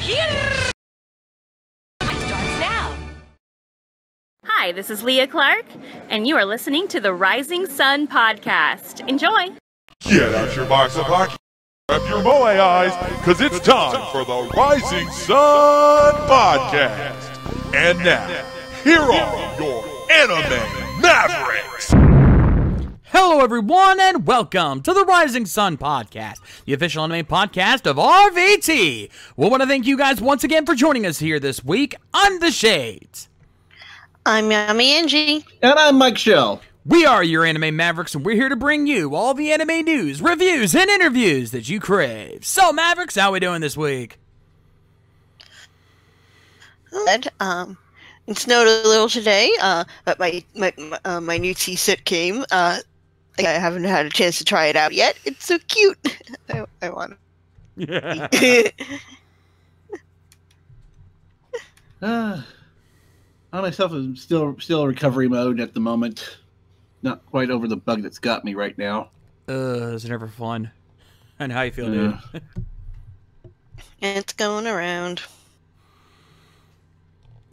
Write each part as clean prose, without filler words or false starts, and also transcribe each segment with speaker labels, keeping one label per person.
Speaker 1: Here starts now.
Speaker 2: Hi, this is Leah Clark, and you are listening to the Rising Sun Podcast. Enjoy!
Speaker 3: Get out your box of hockey, grab your moe eyes, because it's time for the Rising Sun Podcast. And now, here are your anime Mavericks.
Speaker 4: Hello everyone, and welcome to the Rising Sun Podcast, the official anime podcast of RVT. We want to thank you guys once again for joining us here this week on The Shades.
Speaker 5: I'm Yummy Angie.
Speaker 6: And I'm Mike Shell.
Speaker 4: We are your anime Mavericks, and we're here to bring you all the anime news, reviews, and interviews that you crave. So, Mavericks, how we doing this week?
Speaker 5: Good. It snowed a little today, but my new tea set came. I haven't had a chance to try it out yet. It's so cute. I want it.
Speaker 6: I myself am still in recovery mode at the moment. Not quite over the bug that's got me right now.
Speaker 4: It's never fun. And how you feel, dude?
Speaker 5: It's going around.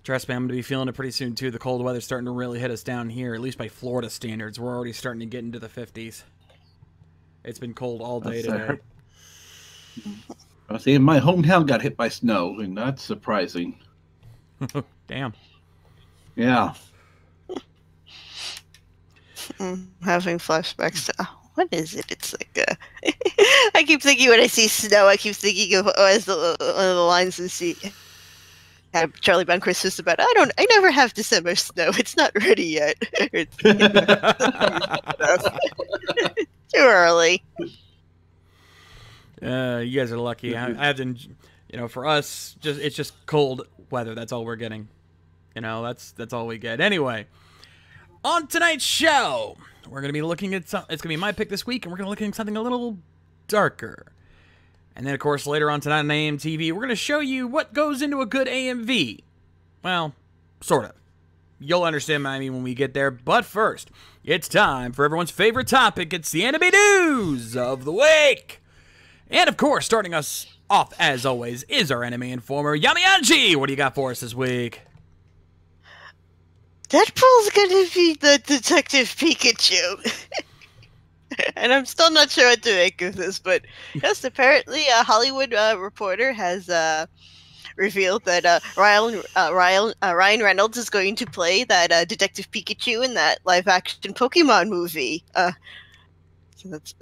Speaker 4: Trust me, I'm going to be feeling it pretty soon, too. The cold weather's starting to really hit us down here, at least by Florida standards. We're already starting to get into the 50s. It's been cold all day today.
Speaker 6: I see, my hometown got hit by snow, and that's surprising.
Speaker 4: Damn.
Speaker 6: Yeah.
Speaker 5: I'm having flashbacks to... what is it? It's like I keep thinking when I see snow, I keep thinking of as one of the lines we see... Charlie Brown Christmas about I never have December snow. It's not ready yet. Too early.
Speaker 4: You guys are lucky. I have to, for us, it's just cold weather. That's all we're getting. That's all we get. Anyway, on tonight's show, we're gonna be looking at it's gonna be my pick this week, and we're gonna look at something a little darker. And then, of course, later on tonight on AMTV, we're going to show you what goes into a good AMV. Well, sort of. You'll understand what I mean when we get there. But first, it's time for everyone's favorite topic. It's the anime news of the week. And, of course, starting us off, as always, is our anime informer, Yamiyanji. What do you got for us this week?
Speaker 5: Deadpool's going to be the Detective Pikachu. And I'm still not sure what to make of this, but yes, apparently a Hollywood reporter has revealed that Ryan Reynolds is going to play that Detective Pikachu in that live-action Pokemon movie. So that's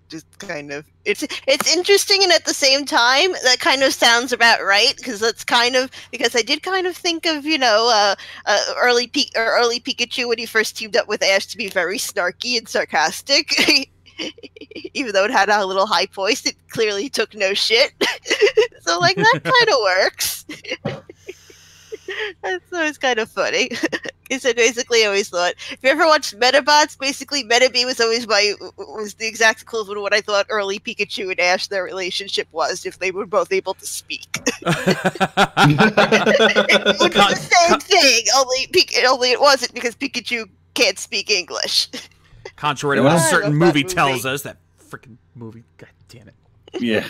Speaker 5: just kind of it's interesting, and at the same time, that kind of sounds about right because I did kind of think of early Pikachu when he first teamed up with Ash to be very snarky and sarcastic. Even though it had a little high voice, it clearly took no shit. So that kind of works. That's always kind of funny. So basically, I always thought, if you ever watched Metabots, basically Metabee was the exact equivalent of what I thought early Pikachu and Ash, their relationship was, if they were both able to speak. It would be the same thing, only it wasn't because Pikachu can't speak English.
Speaker 4: Contrary to what a certain movie tells us, that freaking movie, god damn it.
Speaker 6: Yeah.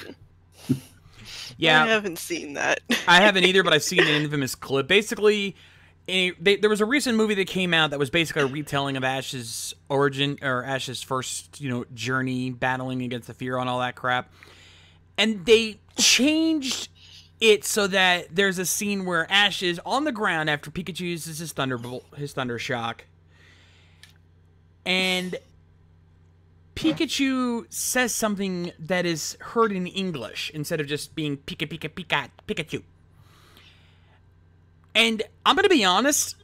Speaker 4: Yeah.
Speaker 5: I haven't seen that.
Speaker 4: I haven't either, but I've seen an infamous clip. Basically, there was a recent movie that came out that was basically a retelling of Ash's origin, or Ash's first, journey battling against the Fear and all that crap. And they changed it so that there's a scene where Ash is on the ground after Pikachu uses his Thunder Shock. And Pikachu says something that is heard in English instead of just being Pikachu. And I'm going to be honest,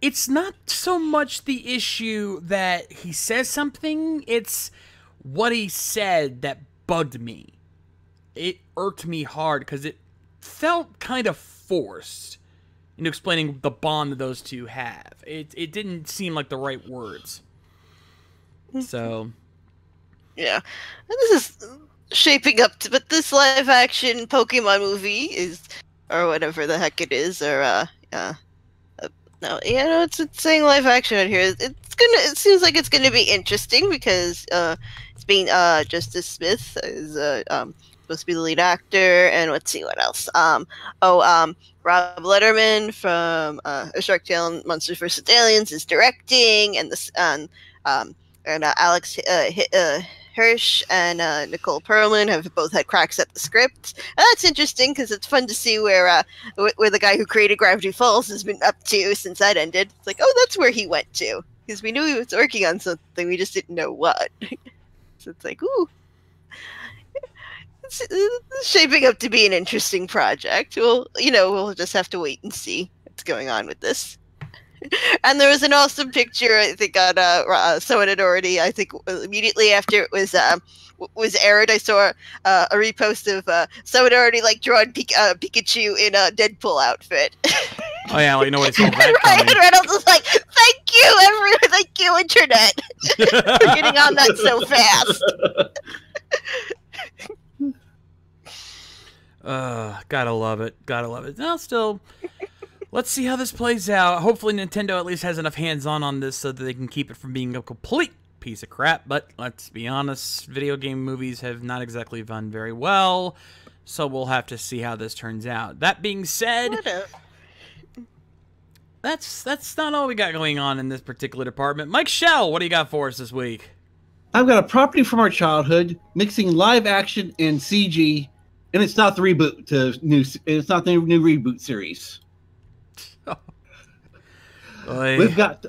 Speaker 4: it's not so much the issue that he says something, it's what he said that bugged me. It irked me hard because it felt kind of forced into explaining the bond that those two have. It didn't seem like the right words. So,
Speaker 5: yeah, this is shaping up but this live action Pokemon movie is, or whatever the heck it is, or no, it's saying live action on here. It seems like it's gonna be interesting because it's being Justice Smith is supposed to be the lead actor, and let's see what else. Rob Letterman from A Shark Tale and Monsters vs. Aliens is directing, and Alex Hirsch and Nicole Perlman have both had cracks at the script. And that's interesting because it's fun to see where the guy who created Gravity Falls has been up to since that ended. It's like, oh, that's where he went to, because we knew he was working on something, we just didn't know what. So it's like, ooh, it's shaping up to be an interesting project. We'll just have to wait and see what's going on with this. And there was an awesome picture, I think, on someone had already, I think, immediately after it was aired, I saw a repost of someone already drawn Pikachu in a Deadpool outfit.
Speaker 4: Oh yeah, well, you know what? It's all that
Speaker 5: Ryan Reynolds was like, "Thank you, everyone! Thank you, internet, for getting on that so fast."
Speaker 4: Gotta love it. Gotta love it. Now, still, let's see how this plays out. Hopefully, Nintendo at least has enough hands-on on this so that they can keep it from being a complete piece of crap. But let's be honest, video game movies have not exactly done very well, so we'll have to see how this turns out. That being said, that's not all we got going on in this particular department. Mike Shell, what do you got for us this week?
Speaker 6: I've got a property from our childhood, mixing live action and CG, and it's not the reboot it's not the new reboot series. We've got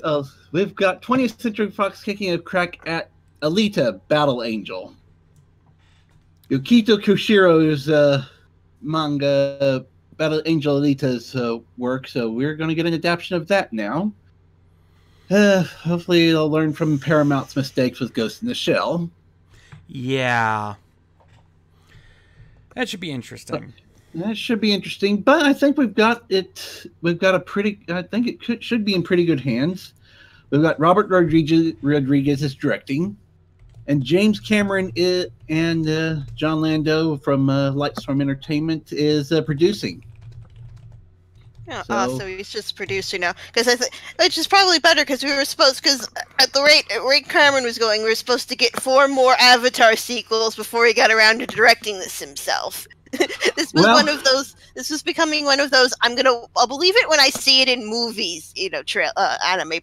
Speaker 6: 20th Century Fox kicking a crack at Alita: Battle Angel. Yukito Koshiro's manga Battle Angel Alita's work, so we're going to get an adaptation of that now. Hopefully they'll learn from Paramount's mistakes with Ghost in the Shell.
Speaker 4: Yeah. That should be interesting.
Speaker 6: That should be interesting, but I think we've got a pretty, I think it should be in pretty good hands. We've got Robert Rodriguez is directing, and James Cameron and John Lando from Lightstorm Entertainment is producing.
Speaker 5: Yeah, so he's just producer now, because which is probably better, because at the rate Cameron was going, we were supposed to get 4 more Avatar sequels before he got around to directing this himself. This was becoming one of those I'll believe it when I see it in movies, anime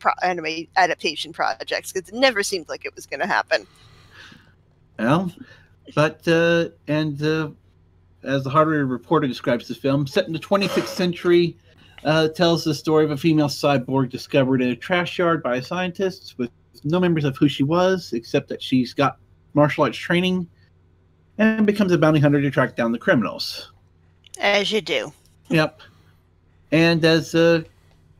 Speaker 5: adaptation projects, because it never seemed like it was going to happen.
Speaker 6: Well, but as the Hardware Reporter describes the film, set in the 26th century, tells the story of a female cyborg discovered in a trash yard by scientists with no memories of who she was, except that she's got martial arts training, and becomes a bounty hunter to track down the criminals.
Speaker 5: As you do. Yep.
Speaker 6: And as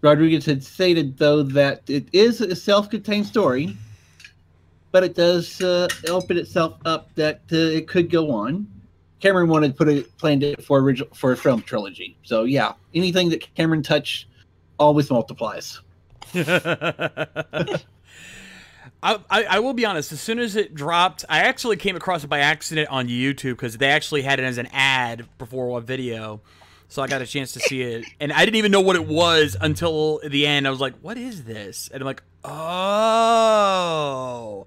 Speaker 6: Rodriguez had stated, though, that it is a self-contained story, but it does open itself up that it could go on. Cameron planned it for a film trilogy. So yeah, anything that Cameron touched always multiplies.
Speaker 4: I will be honest, as soon as it dropped, I actually came across it by accident on YouTube, because they actually had it as an ad before a video. So I got a chance to see it. And I didn't even know what it was until the end. I was like, what is this? And I'm like, oh.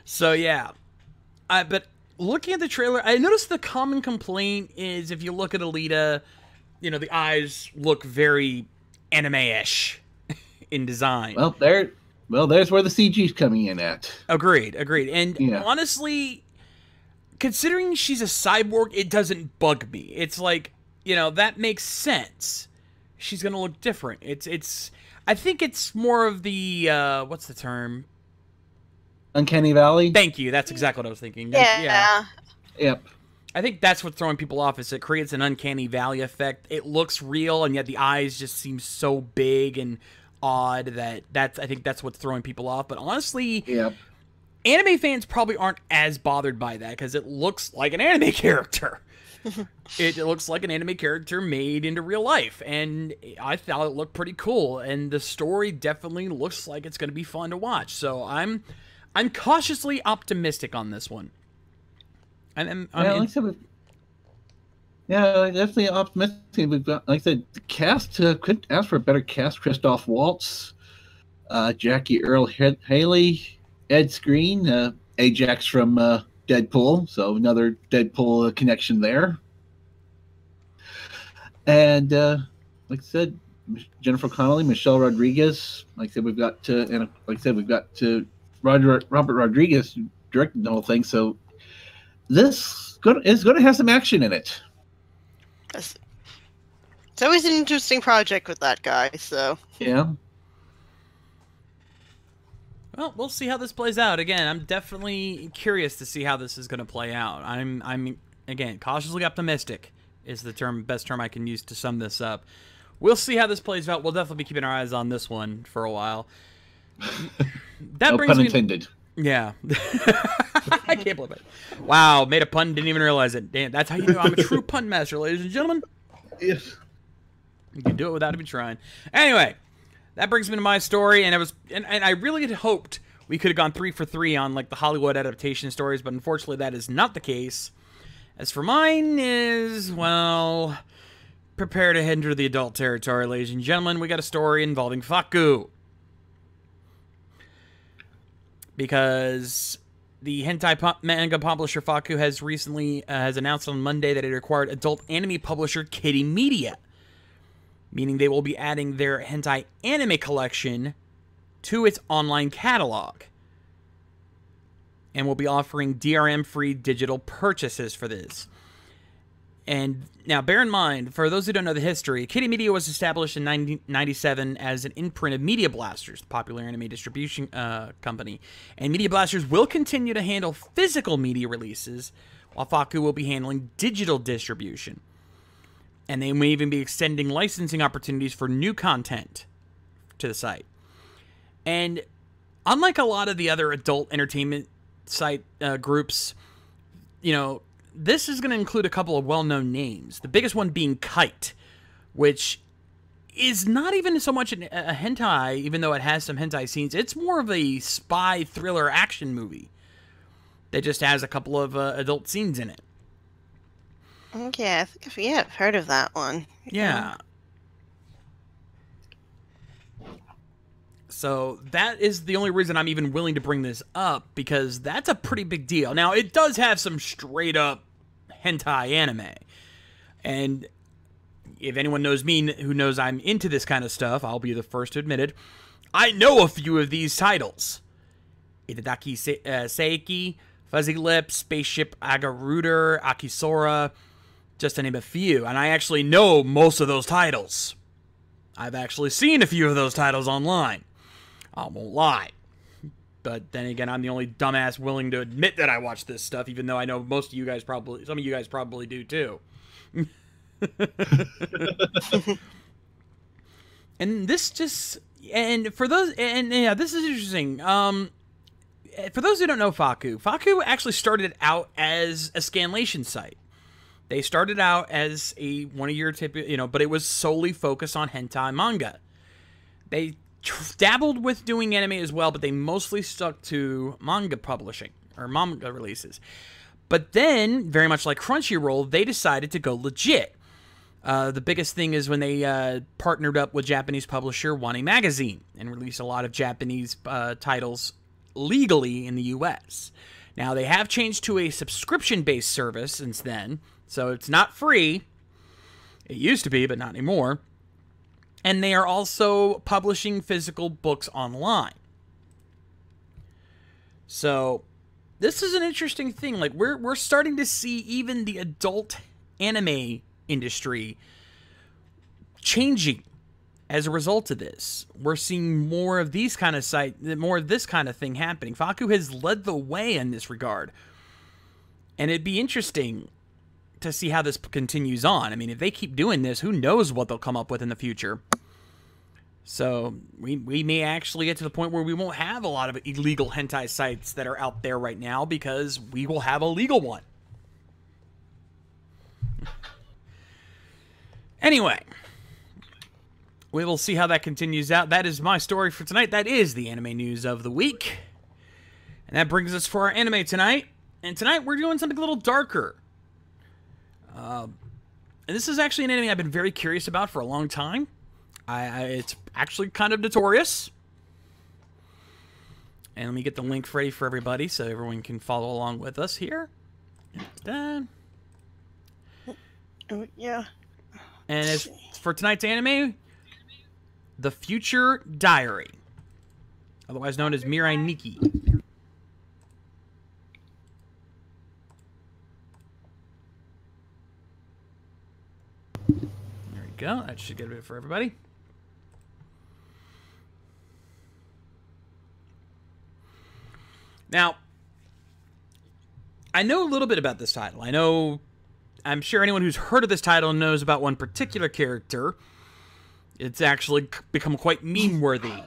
Speaker 4: So yeah. But looking at the trailer, I noticed the common complaint is, if you look at Alita, the eyes look very anime-ish in design.
Speaker 6: Well, there's where the CG's coming in at.
Speaker 4: Agreed. And honestly, considering she's a cyborg, it doesn't bug me. It's like, that makes sense. She's gonna look different. I think it's more of the what's the term?
Speaker 6: Uncanny Valley?
Speaker 4: Thank you. That's exactly what I was thinking.
Speaker 5: Yeah.
Speaker 6: Yep.
Speaker 4: I think that's what's throwing people off, is it creates an uncanny valley effect. It looks real, and yet the eyes just seem so big and odd I think that's what's throwing people off. But honestly, anime fans probably aren't as bothered by that, because it looks like an anime character. It looks like an anime character made into real life, and I thought it looked pretty cool, and the story definitely looks like it's going to be fun to watch. So I'm cautiously optimistic on this one.
Speaker 6: Definitely optimistic. We've got, like I said, the cast could ask for a better cast. Christoph Waltz, Jackie Earle Haley, Ed Skrein, Ajax from Deadpool, so another Deadpool connection there. And like I said, Jennifer Connelly, Michelle Rodriguez. Like I said, we've got Robert Rodriguez who directed the whole thing. So this is going to have some action in it.
Speaker 5: It's always an interesting project with that guy. So
Speaker 6: yeah.
Speaker 4: Well, we'll see how this plays out. Again, I'm definitely curious to see how this is going to play out. I'm again cautiously optimistic is the best term I can use to sum this up. We'll see how this plays out. We'll definitely be keeping our eyes on this one for a while. That
Speaker 6: no
Speaker 4: brings
Speaker 6: pun
Speaker 4: me
Speaker 6: intended.
Speaker 4: Yeah. I can't believe it. Wow, made a pun, didn't even realize it. Damn, that's how you know I'm a true pun master, ladies and gentlemen.
Speaker 6: Yes.
Speaker 4: You can do it without even trying. Anyway, that brings me to my story, and I really had hoped we could have gone 3 for 3 on like the Hollywood adaptation stories, but unfortunately that is not the case. As for mine is, well, prepare to enter the adult territory, ladies and gentlemen. We got a story involving Faku. Because the hentai manga publisher Faku has recently has announced on Monday that it acquired adult anime publisher Kitty Media, meaning they will be adding their hentai anime collection to its online catalog, and will be offering DRM-free digital purchases for this. And now, bear in mind, for those who don't know the history, Kitty Media was established in 1997 as an imprint of Media Blasters, the popular anime distribution company. And Media Blasters will continue to handle physical media releases, while Faku will be handling digital distribution. And they may even be extending licensing opportunities for new content to the site. And unlike a lot of the other adult entertainment site groups, you know, this is going to include a couple of well-known names. The biggest one being Kite, which is not even so much a hentai, even though it has some hentai scenes. It's more of a spy thriller action movie that just has a couple of adult scenes in it.
Speaker 5: yeah, I think I've heard of that one.
Speaker 4: Yeah. So that is the only reason I'm even willing to bring this up, because that's a pretty big deal. Now, it does have some straight-up hentai anime. And if anyone knows me who knows I'm into this kind of stuff, I'll be the first to admit it. I know a few of these titles. Itadaki Seiki, Fuzzy Lips, Spaceship Agaruder, Akisora, just to name a few. And I actually know most of those titles. I've actually seen a few of those titles online. I won't lie. But then again, I'm the only dumbass willing to admit that I watch this stuff, even though I know most of you guys probably, some of you guys probably do too. And this just, and for those, and yeah, this is interesting. For those who don't know Faku actually started out as a scanlation site. They started out as one of your typical, but it was solely focused on hentai manga. They dabbled with doing anime as well, but they mostly stuck to manga publishing, or manga releases. But then, very much like Crunchyroll, they decided to go legit. The biggest thing is when they partnered up with Japanese publisher Wani Magazine and released a lot of Japanese titles legally in the US. Now, they have changed to a subscription-based service since then, so it's not free. It used to be, but not anymore. And they are also publishing physical books online. So, this is an interesting thing. Like, we're starting to see even the adult anime industry changing as a result of this. We're seeing more of these kind of more of this kind of thing happening. Faku has led the way in this regard. And it'd be interesting to see how this continues on. I mean, if they keep doing this, who knows what they'll come up with in the future. So, we may actually get to the point where we won't have a lot of illegal hentai sites that are out there right now, because we will have a legal one. Anyway, we will see how that continues out. That is my story for tonight. That is the anime news of the week. And that brings us for our anime tonight. And tonight we're doing something a little darker. And this is actually an anime I've been very curious about for a long time. It's actually kind of notorious. And let me get the link ready for everybody so everyone can follow along with us here. It's done.
Speaker 5: Oh, yeah.
Speaker 4: And as for tonight's anime, The Future Diary, otherwise known as Mirai Nikki. There we go. That should get a bit for everybody. Now, I know a little bit about this title. I'm sure anyone who's heard of this title knows about one particular character. It's actually become quite meme-worthy.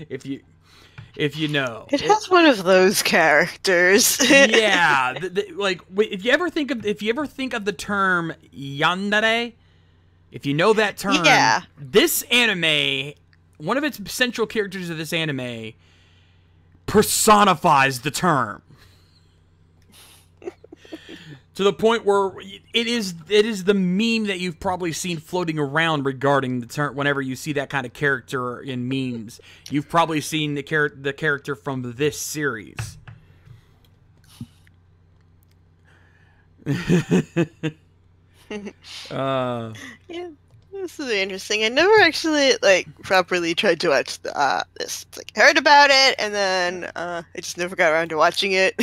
Speaker 4: if you know.
Speaker 5: It has one of those characters.
Speaker 4: Yeah, like if you ever think of the term yandere, if you know that term,
Speaker 5: Yeah.
Speaker 4: this anime, one of its central characters of this anime personifies the term. To the point where it is the meme that you've probably seen floating around regarding the term. Whenever you see that kind of character in memes, you've probably seen the character from this series.
Speaker 5: Yeah, this is interesting. I never actually properly tried to watch this. It's like I heard about it, and then I just never got around to watching it.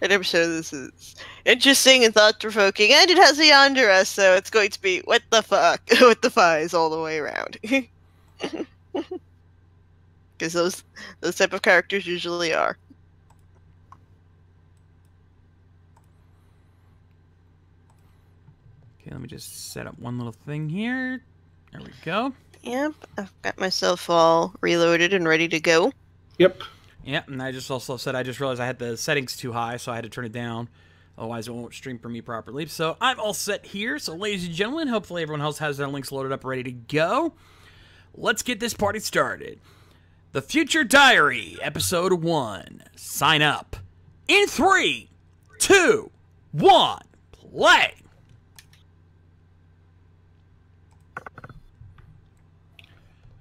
Speaker 5: And I'm sure this is interesting and thought-provoking, and it has a yandere, so it's going to be what the fuck with the fies all the way around. Because those type of characters usually are.
Speaker 4: Okay, let me just set up one little thing here. There we go.
Speaker 5: Yep, I've got myself all reloaded and ready to go.
Speaker 6: Yep.
Speaker 4: Yeah, and I just realized I had the settings too high, so I had to turn it down. Otherwise, it won't stream for me properly. So I'm all set here. So, ladies and gentlemen, hopefully everyone else has their links loaded up, ready to go. Let's get this party started. The Future Diary, Episode 1. Sign up. In 3, 2, 1, play!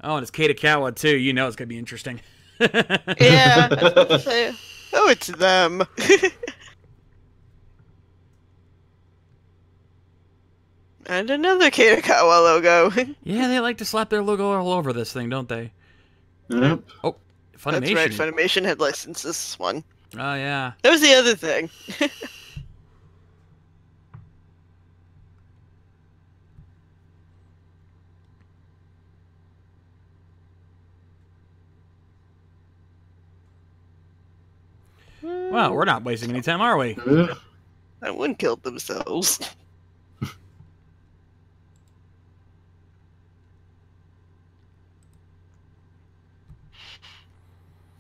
Speaker 4: Oh, and it's Kadokawa, too. You know it's going to be interesting.
Speaker 5: Yeah. I was about to say, oh, it's them. And another Kadokawa logo.
Speaker 4: Yeah, they like to slap their logo all over this thing, don't they?
Speaker 6: Yep.
Speaker 4: Oh, Funimation.
Speaker 5: That's right, Funimation had licensed this one.
Speaker 4: Oh, yeah.
Speaker 5: That was the other thing.
Speaker 4: Well, we're not wasting any time, are we?
Speaker 5: That one killed themselves.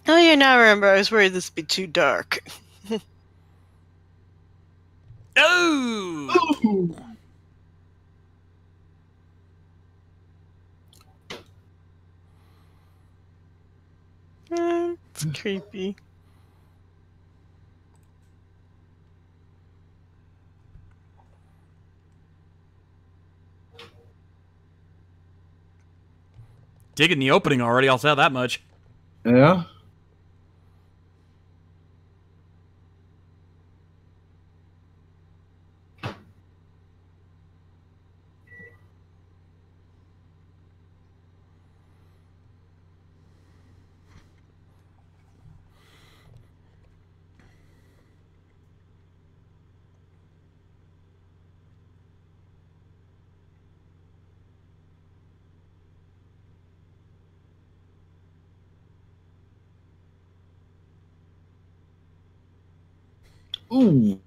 Speaker 5: Oh yeah, now I remember. I was worried this would be too dark.
Speaker 4: Oh!
Speaker 5: It's creepy.
Speaker 4: Digging the opening already, I'll say that much.
Speaker 6: Yeah. Ooh.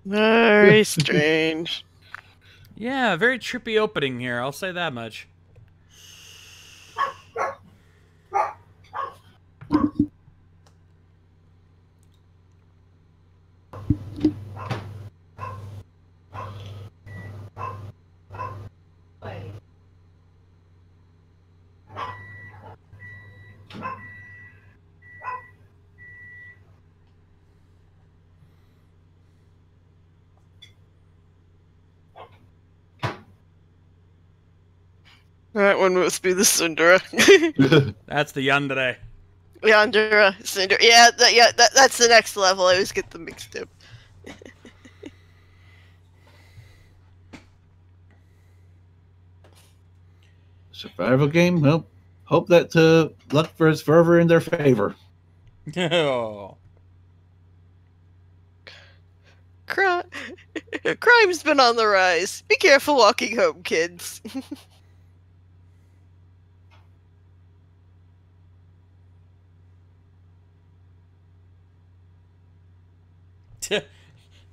Speaker 5: Very strange.
Speaker 4: Yeah, very trippy opening here, I'll say that much.
Speaker 5: That one must be the Sundara.
Speaker 4: That's the yandere.
Speaker 5: Yandere, Sundara. Yeah, that's the next level. I always get them mixed up.
Speaker 6: Survival game. Well, hope that luck is forever in their favor.
Speaker 4: Oh.
Speaker 5: Crime's been on the rise. Be careful walking home, kids.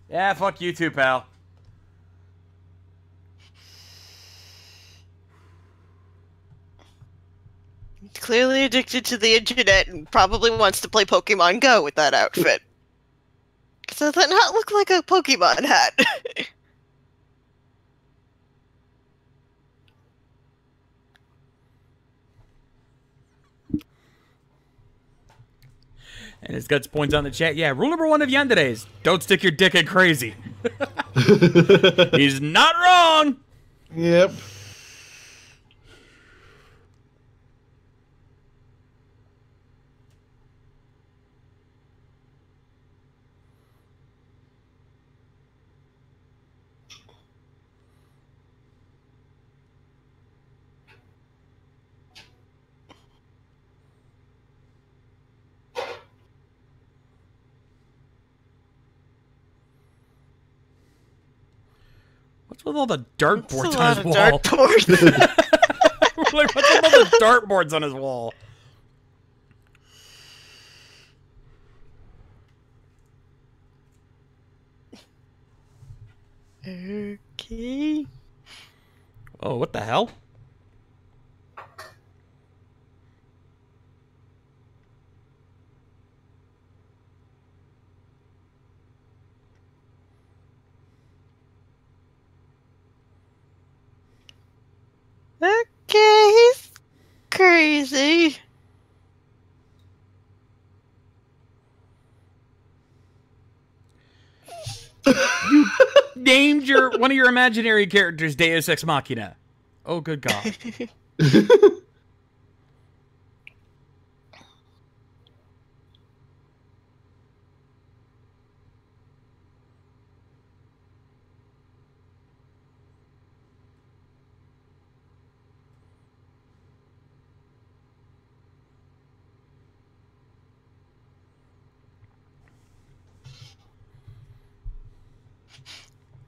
Speaker 4: Yeah, fuck you too, pal.
Speaker 5: Clearly addicted to the internet and probably wants to play Pokemon Go with that outfit. Does that not look like a Pokemon hat?
Speaker 4: And his guts points on the chat. Yeah, rule number 1 of yanderes: don't stick your dick in crazy. He's not wrong.
Speaker 6: Yep.
Speaker 4: What's with all the dartboards
Speaker 5: That's a
Speaker 4: on
Speaker 5: lot
Speaker 4: his
Speaker 5: of
Speaker 4: wall?
Speaker 5: dartboards.
Speaker 4: Like, what's with all the dartboards on his wall?
Speaker 5: Okay.
Speaker 4: Oh, what the hell?
Speaker 5: Okay, he's crazy.
Speaker 4: You named one of your imaginary characters Deus Ex Machina. Oh, good God.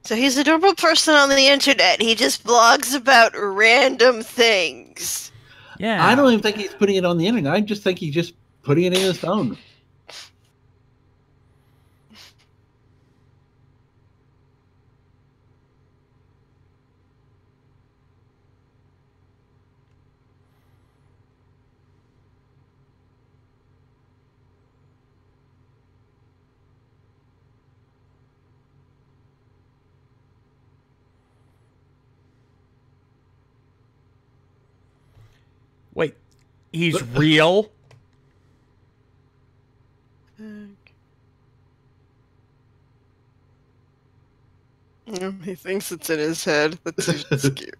Speaker 5: So he's a normal person on the internet. He just blogs about random things.
Speaker 4: Yeah.
Speaker 6: I don't even think he's putting it on the internet. I just think he's just putting it in his phone.
Speaker 4: Wait, he's real?
Speaker 5: He thinks it's in his head. That's so scary.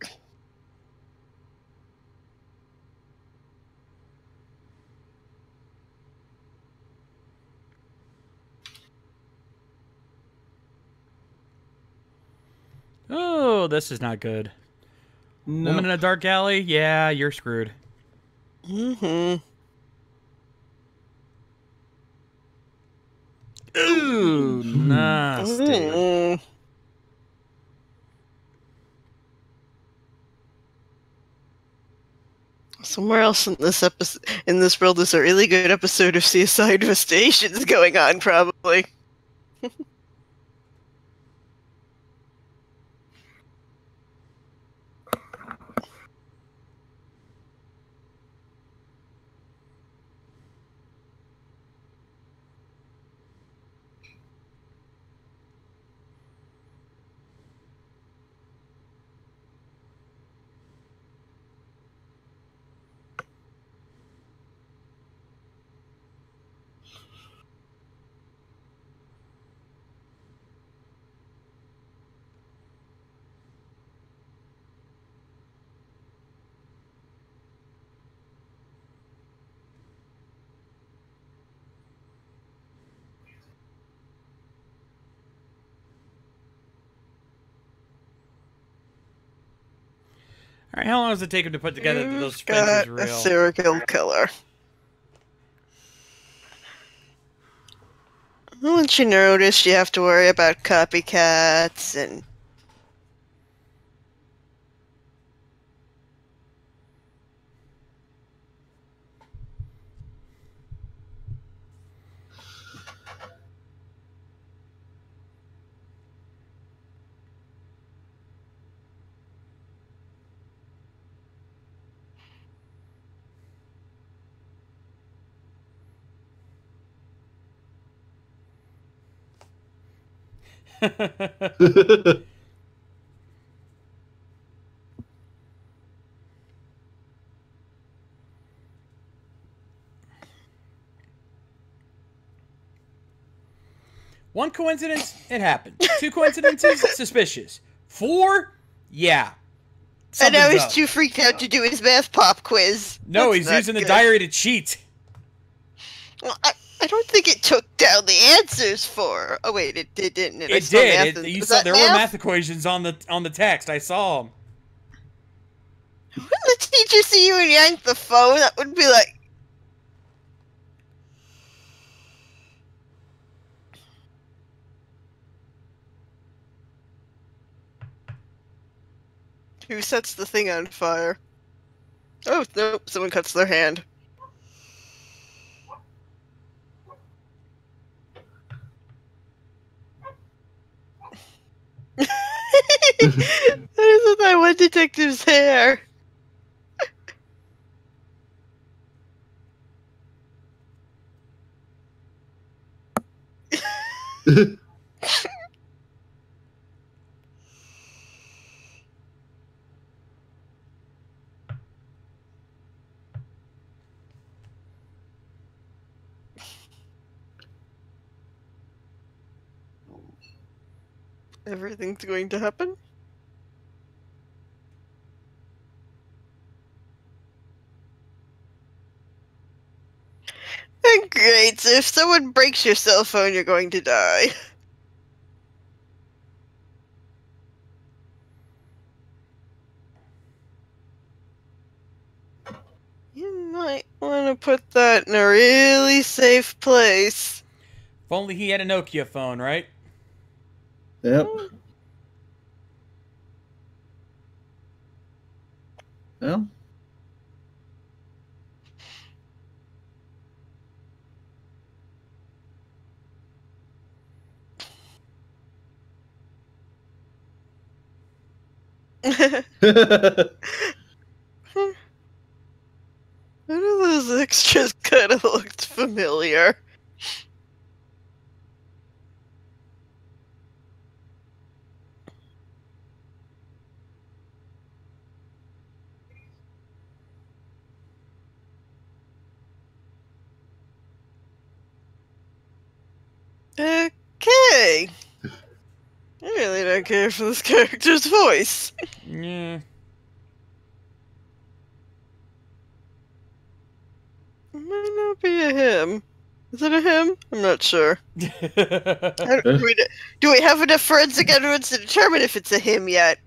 Speaker 4: Oh, this is not good.
Speaker 6: No.
Speaker 4: Woman in a dark alley? Yeah, you're screwed.
Speaker 5: Mm-hmm.
Speaker 4: Ooh, nasty.
Speaker 5: Mm. Somewhere else in this episode, in this world, there's a really good episode of CSI Investigations going on, probably.
Speaker 4: right, how long does it take him to put together that those
Speaker 5: You've
Speaker 4: fences
Speaker 5: got
Speaker 4: real?
Speaker 5: a serial killer. Once you notice, you have to worry about copycats and...
Speaker 4: One coincidence, it happened. Two coincidences, suspicious. 4, yeah.
Speaker 5: And now
Speaker 4: Something's
Speaker 5: he's
Speaker 4: up.
Speaker 5: too freaked out to do his math pop quiz.
Speaker 4: No,
Speaker 5: That's
Speaker 4: he's
Speaker 5: not
Speaker 4: using the
Speaker 5: good.
Speaker 4: diary to cheat.
Speaker 5: Well, I don't think it took down the answers for... Oh, wait, it didn't.
Speaker 4: It did. You saw there were math equations on the text. I saw them.
Speaker 5: Wouldn't the teacher see you and yank the phone? That would be like... Who sets the thing on fire? Oh, nope, someone cuts their hand. That isn't that one detective's hair. Everything's going to happen? Great, so if someone breaks your cell phone, you're going to die. You might want to put that in a really safe place.
Speaker 4: If only he had a Nokia phone, right?
Speaker 6: Yep. Well.
Speaker 5: One of those extras kind of looked familiar. Okay. I really don't care for this character's voice.
Speaker 4: Yeah.
Speaker 5: It might not be a him. Is it a him? I'm not sure. Do we have enough forensic evidence to determine if it's a him yet?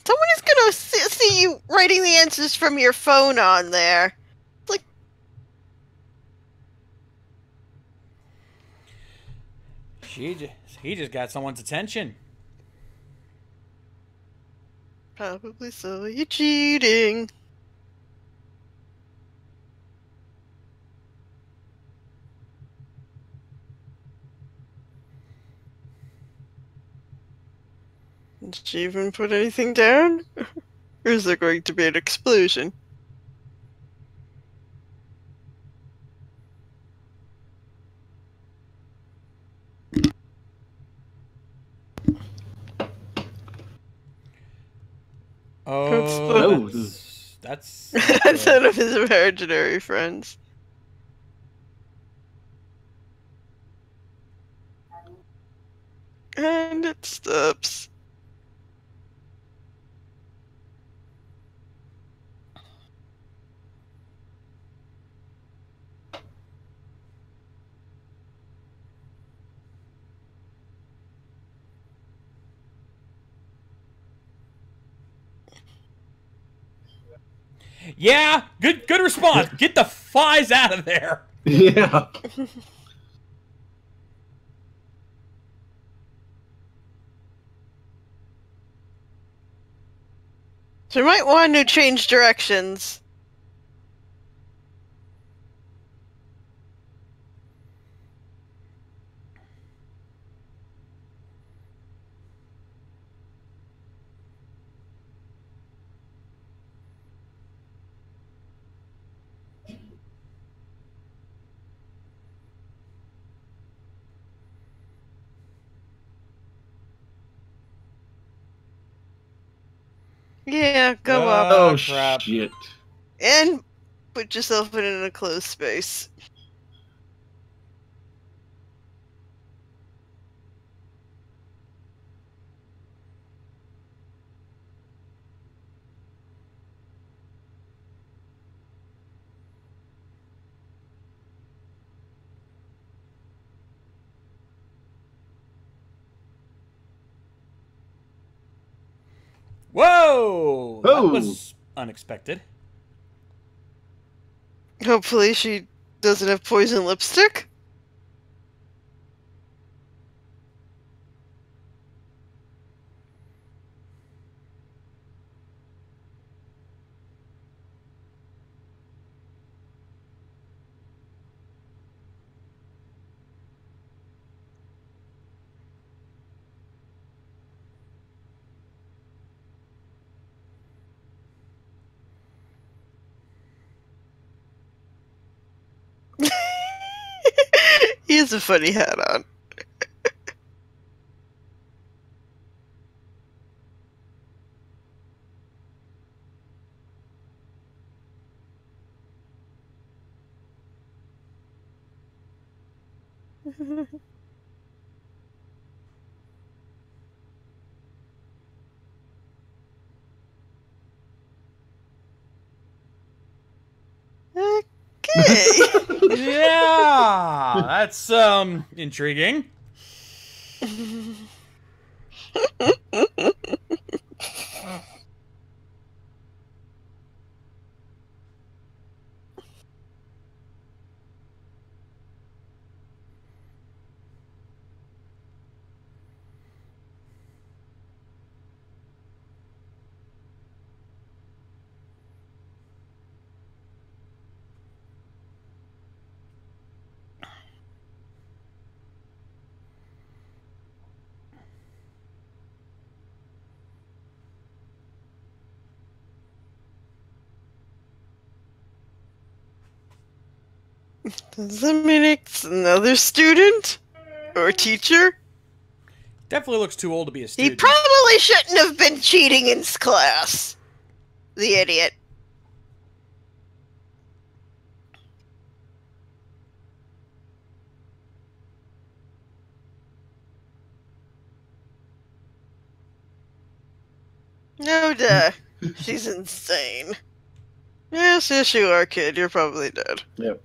Speaker 5: Someone is gonna see you writing the answers from your phone on there. Like,
Speaker 4: He just got someone's attention.
Speaker 5: probably so. You cheating. Did she even put anything down? Or is there going to be an explosion?
Speaker 4: Oh,
Speaker 6: That's
Speaker 4: that's
Speaker 5: That's none of his imaginary friends. And it stops.
Speaker 4: Yeah, good response. Get the flies out of there.
Speaker 6: Yeah.
Speaker 5: So you might want to change directions. Yeah, go up.
Speaker 6: Oh,
Speaker 4: crap.
Speaker 6: shit.
Speaker 5: And put yourself in an enclosed space.
Speaker 4: Whoa! That
Speaker 6: Oh.
Speaker 4: was unexpected.
Speaker 5: Hopefully she doesn't have poison lipstick. He has a funny hat on. Okay.
Speaker 4: Yeah, that's intriguing.
Speaker 5: Does that mean it's another student? Or teacher?
Speaker 4: Definitely looks too old to be a
Speaker 5: He
Speaker 4: student.
Speaker 5: probably shouldn't have been cheating in class. The idiot. No, duh. She's insane. Yes, yes, you are, kid. You're probably dead.
Speaker 6: Yep.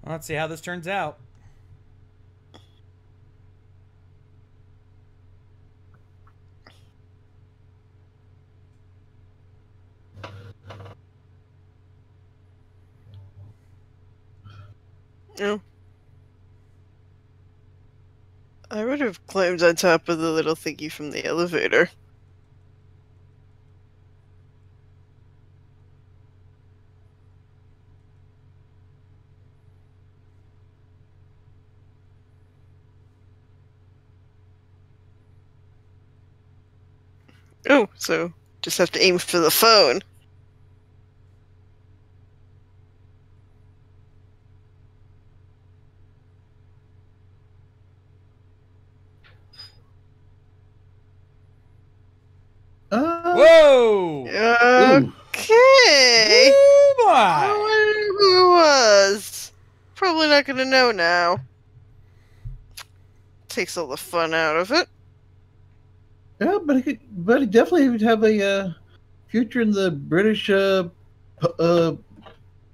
Speaker 4: Let's see how this turns out.
Speaker 5: No. I would have climbed on top of the little thingy from the elevator. Oh, so just have to aim for the phone.
Speaker 4: Whoa!
Speaker 5: Okay.
Speaker 4: Ooh,
Speaker 5: I
Speaker 4: boy.
Speaker 5: wonder who it was. Probably not gonna know now. takes all the fun out of it.
Speaker 6: Yeah, but he definitely would have a future in the British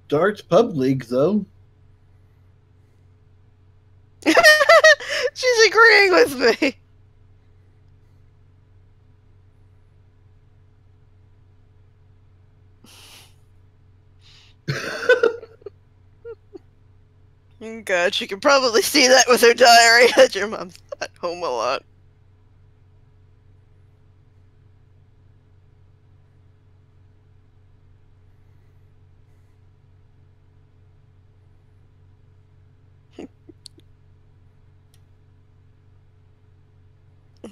Speaker 6: darts pub league, though.
Speaker 5: She's agreeing with me. God, she can probably see that with her diary that your mom's at home a lot.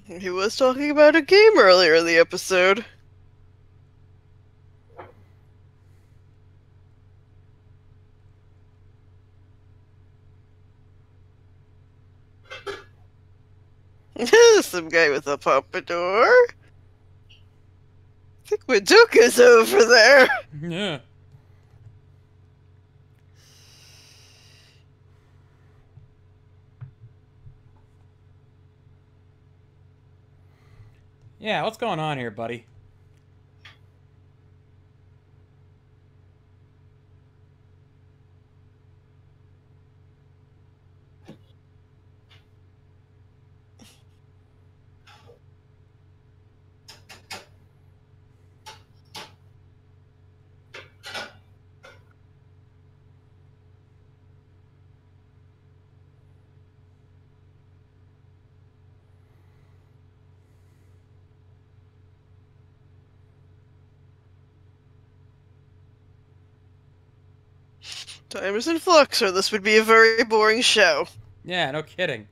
Speaker 5: He was talking about a game earlier in the episode. Some guy with a pompadour. I think Maduka's over there.
Speaker 4: Yeah. Yeah, what's going on here, buddy?
Speaker 5: Time is in flux, or this would be a very boring show.
Speaker 4: Yeah, no kidding.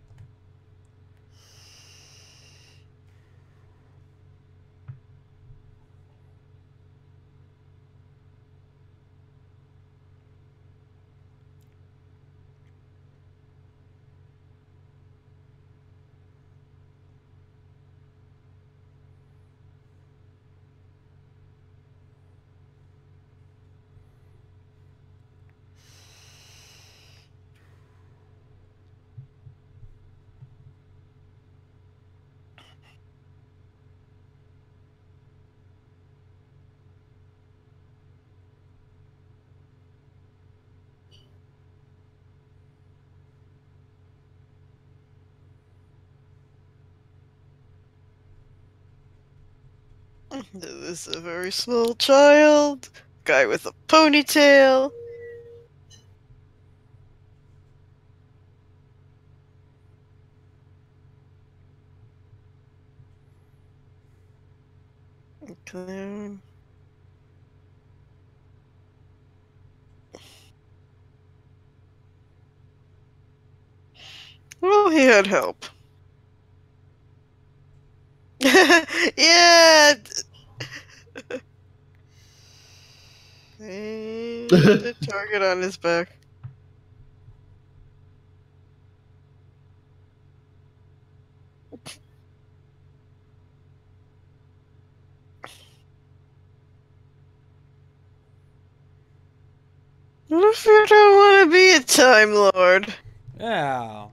Speaker 5: This is a very small child. Guy with a ponytail. Clown. Well, he had help. Yeah. And the target on his back. What if you don't want to be a Time Lord?
Speaker 4: Yeah.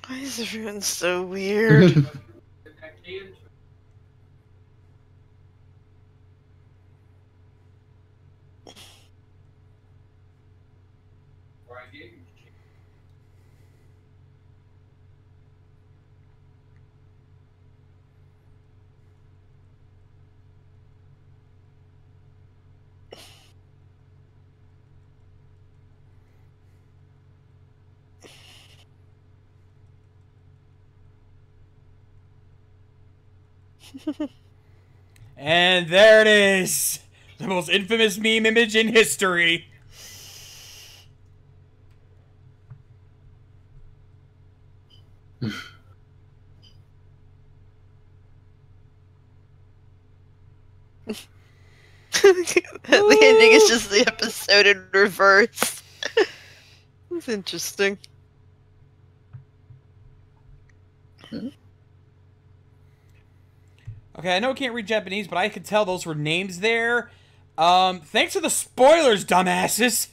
Speaker 5: Why is everyone so weird?
Speaker 4: And there it is. The most infamous meme image in history.
Speaker 5: That landing is just the episode in reverse. That's interesting.
Speaker 4: Okay, I know I can't read Japanese, but I could tell those were names there. Thanks for the spoilers, dumbasses!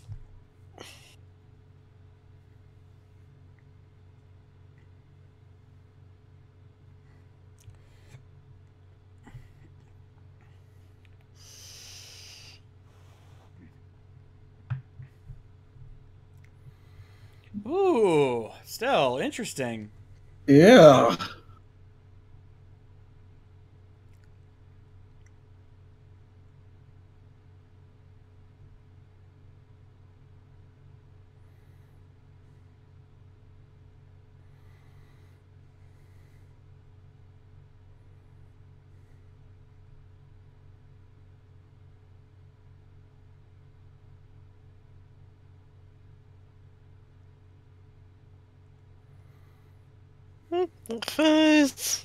Speaker 4: Ooh, still interesting.
Speaker 6: Yeah.
Speaker 5: Fuzz.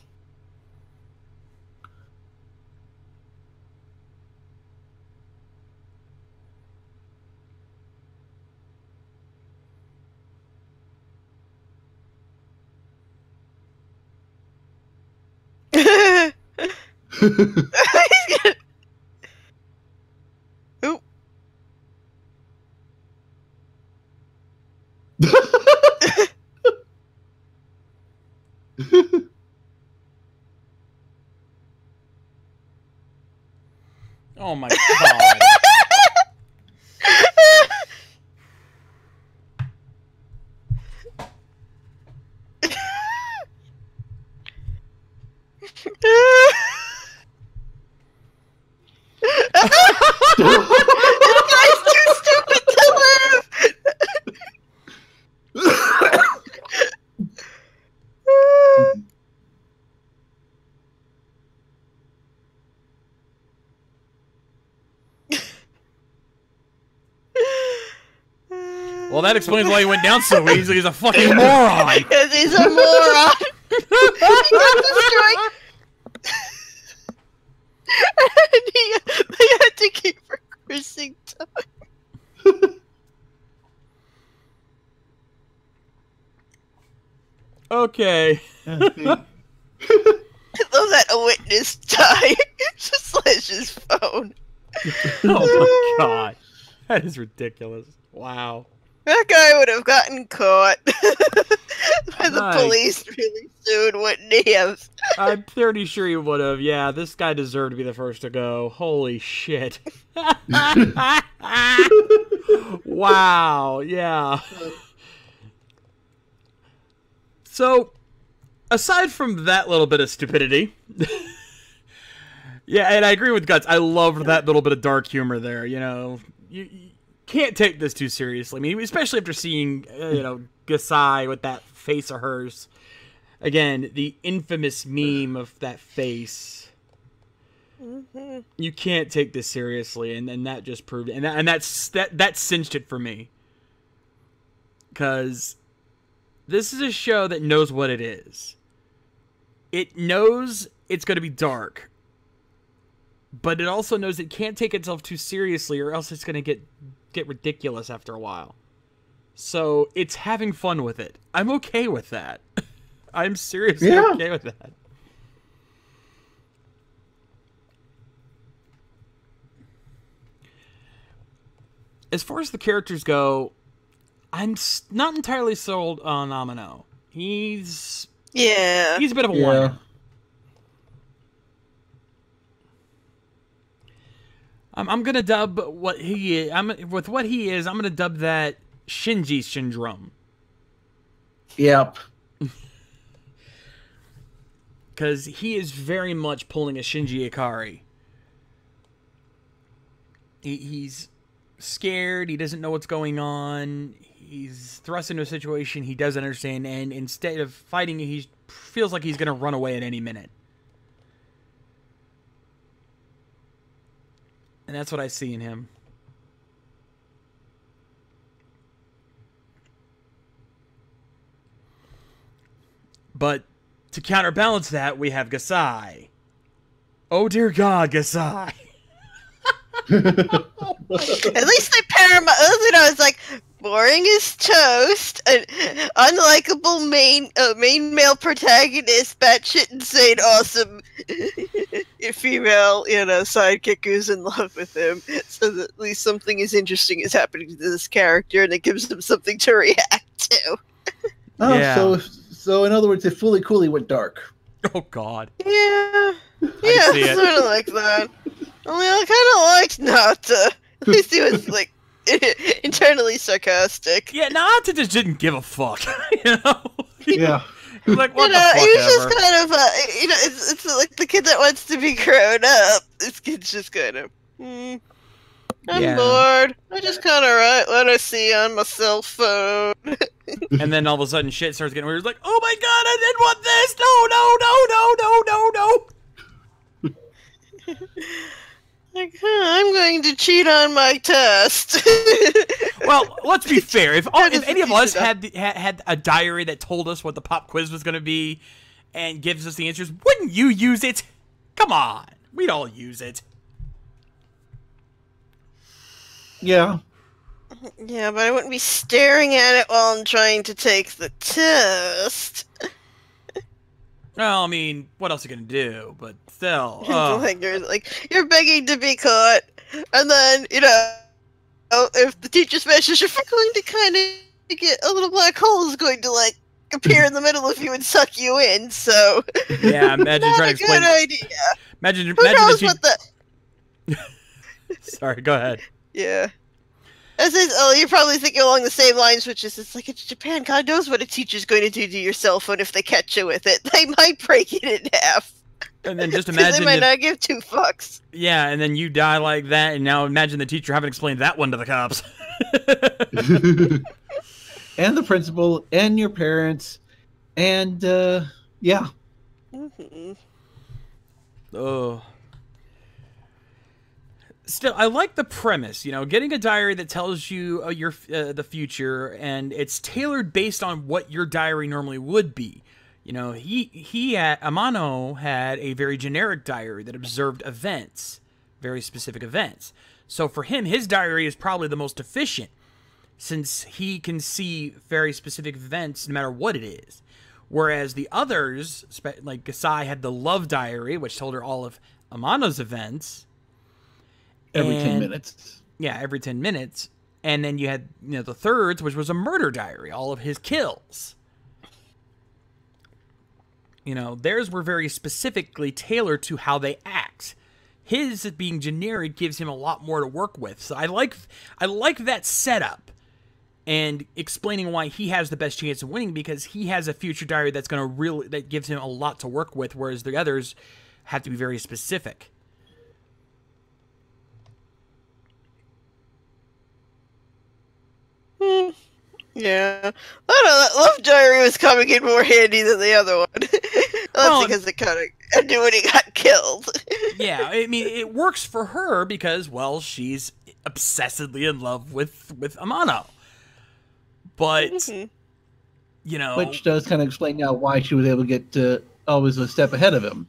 Speaker 5: Oop.
Speaker 4: Oh my god.
Speaker 5: This guy's too stupid to live.
Speaker 4: Well, that explains why he went down so easily. He's a fucking moron.
Speaker 5: Because he's a moron. He got destroyed. And they had to keep regressing time.
Speaker 4: Okay.
Speaker 5: I love that a witness died. Just slash his phone.
Speaker 4: Oh my god. That is ridiculous. Wow.
Speaker 5: That guy would have gotten caught by the
Speaker 4: Right.
Speaker 5: police really soon, wouldn't he have?
Speaker 4: I'm pretty sure he would have. Yeah, this guy deserved to be the first to go. Holy shit. Wow. Yeah. So, aside from that little bit of stupidity, yeah, and I agree with Guts. I loved that little bit of dark humor there. You know, you can't take this too seriously. I mean, especially after seeing, Gasai with that face of hers. Again, the infamous meme of that face.
Speaker 5: Mm-hmm.
Speaker 4: You can't take this seriously, and that just proved it. And that cinched it for me. Because this is a show that knows what it is. It knows it's going to be dark. But it also knows it can't take itself too seriously, or else it's going to get ridiculous after a while. So it's having fun with it. I'm okay with that. I'm seriously okay with that. As far as the characters go, I'm not entirely sold on Amano. He's a bit of a whiner. I'm gonna dub what he is. With what he is, I'm gonna dub that Shinji syndrome.
Speaker 6: Yep.
Speaker 4: Because he is very much pulling a Shinji Ikari. He's scared. He doesn't know what's going on. He's thrust into a situation he doesn't understand, and instead of fighting, he feels like he's gonna run away at any minute. And that's what I see in him. But to counterbalance that, we have Gasai. Oh dear God, Gasai.
Speaker 5: At least they pair him. You know, it's like boring as toast, an unlikable main male protagonist, batshit insane, awesome female, you know, sidekick who's in love with him. So that at least something as interesting is happening to this character, and it gives him something to react to.
Speaker 6: Oh,
Speaker 4: Yeah.
Speaker 6: so in other words, they fully coolly went dark.
Speaker 4: Oh God.
Speaker 5: Yeah,
Speaker 4: see it.
Speaker 5: sort of like that. Only I kind of liked Nata. At least he was like internally sarcastic.
Speaker 4: Yeah, Nata just didn't give a fuck. You know.
Speaker 6: Yeah.
Speaker 4: He's like, what
Speaker 5: You know,
Speaker 4: the fuck
Speaker 5: he was
Speaker 4: ever.
Speaker 5: just kind of, you know, it's like the kid that wants to be grown up. This kid's just kind of, I'm
Speaker 4: Yeah.
Speaker 5: bored. I just kind of write what I see on my cell phone.
Speaker 4: And then all of a sudden shit starts getting weird. It's like, oh my God, I didn't want this. No.
Speaker 5: Like, I'm going to cheat on my test.
Speaker 4: Well, let's be fair. If
Speaker 5: doesn't
Speaker 4: any of
Speaker 5: teach
Speaker 4: us
Speaker 5: it up.
Speaker 4: had a diary that told us what the pop quiz was going to be and gives us the answers, wouldn't you use it? Come on. We'd all use it.
Speaker 6: Yeah.
Speaker 5: Yeah, but I wouldn't be staring at it while I'm trying to take the test.
Speaker 4: Well, I mean, what else are you going to do? But still.
Speaker 5: You're begging to be caught, and then, you know, if the teacher smashes your phone, going to kind of get a little black hole is going to, like, appear in the middle of you and suck you in, so...
Speaker 4: Yeah, imagine
Speaker 5: not
Speaker 4: trying
Speaker 5: a
Speaker 4: to explain...
Speaker 5: good idea.
Speaker 4: Imagine
Speaker 5: Who knows what the...
Speaker 4: Sorry, go ahead.
Speaker 5: Yeah. You're probably thinking along the same lines, which is, it's like, it's Japan, God knows what a teacher's going to do to your cell phone if they catch you with it. They might break it in half.
Speaker 4: And then just
Speaker 5: 'Cause
Speaker 4: imagine...
Speaker 5: they might
Speaker 4: if-
Speaker 5: not give two fucks.
Speaker 4: Yeah, and then you die like that, and now imagine the teacher having explained that one to the cops.
Speaker 6: And the principal, and your parents, and, yeah.
Speaker 5: Mm-hmm.
Speaker 4: Oh. Still, I like the premise. You know, getting a diary that tells you the future, and it's tailored based on what your diary normally would be. You know, Amano had a very generic diary that observed events, very specific events. So for him, his diary is probably the most efficient, since he can see very specific events no matter what it is. Whereas the others, like Gasai, had the love diary, which told her all of Amano's events.
Speaker 6: Every 10
Speaker 4: And-
Speaker 6: minutes.
Speaker 4: Yeah, every 10 minutes. And then you had, you know, the thirds, which was a murder diary, all of his kills. You know, theirs were very specifically tailored to how they act. His being generic gives him a lot more to work with. So I like that setup and explaining why he has the best chance of winning, because he has a future diary that gives him a lot to work with, whereas the others have to be very specific.
Speaker 5: Yeah. I don't know, that love diary was coming in more handy than the other one. That's
Speaker 4: Well,
Speaker 5: because it kind of ended when he got killed.
Speaker 4: Yeah, I mean, it works for her because, well, she's obsessively in love with Amano. But, you know...
Speaker 6: Which does kind of explain now why she was able to get always a step ahead of him.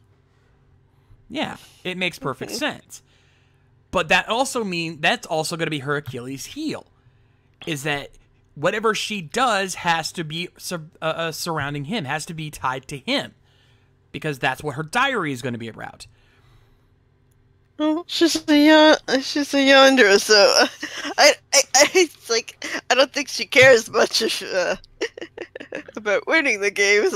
Speaker 4: Yeah, it makes perfect sense. But that's also going to be her Achilles' heel. Is that whatever she does has to be surrounding him, has to be tied to him. Because that's what her diary is going to be about.
Speaker 5: Well, she's a yonder, so it's like I don't think she cares much about winning the game as